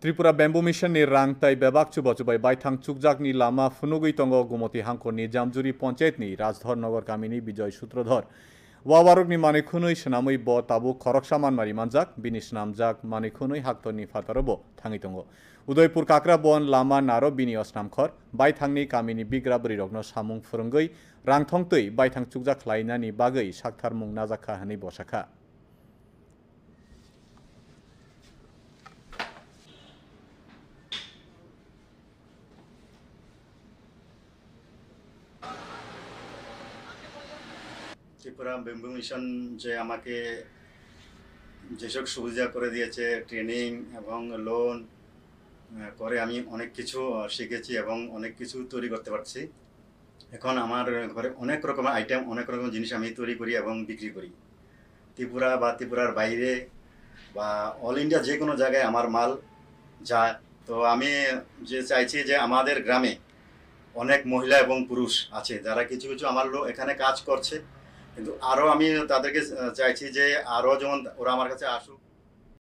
Tripura Bamboo Mission ni rang tai bebak chuba chubai baithang chukjak ni lama funugui tongo Gumoti Hangkor ni Jamjuri Panchayat ni Rajdhar Nagar Kamini Bijoy Sutrodhar Wawarok ni manikhunui shnamui bo tabu khoroksaman mari manjak bini snamjak manikhunui haktor ni fatorobo thangi tongo Udaipur Kakra Bon lama naro bini osnamkhor baithangni kamini bigra brirokno samung phurungui rang thongtui baithang chukjak khlaina ni bagui saktharmung najakha hani bosakha Tripura bamboo mission যে আমাকে যেসব সুবিধা করে দিয়েছে training এবং loan করে আমি অনেক কিছু শিখেছি এবং অনেক কিছু তৈরি করতে পারছি। এখন আমার ঘরে অনেক রকমের আইটেম অনেক রকম জিনিস আমি তৈরি করি এবং বিক্রি করি। ত্রিপুরা বা ত্রিপুরার বাইরে বা অল ইন্ডিয়া যে কোনো জায়গায় আমার মাল যায়। তো আমি যে চাইছি যে আমাদের গ্রামে অনেক মহিলা এবং পুরুষ আছে যারা কিছু কিছু আমার লোক এখানে কাজ করছে, কিন্তু আরও আমি তাদেরকে চাইছি যে আরও যেমন ওরা আমার কাছে আসুক।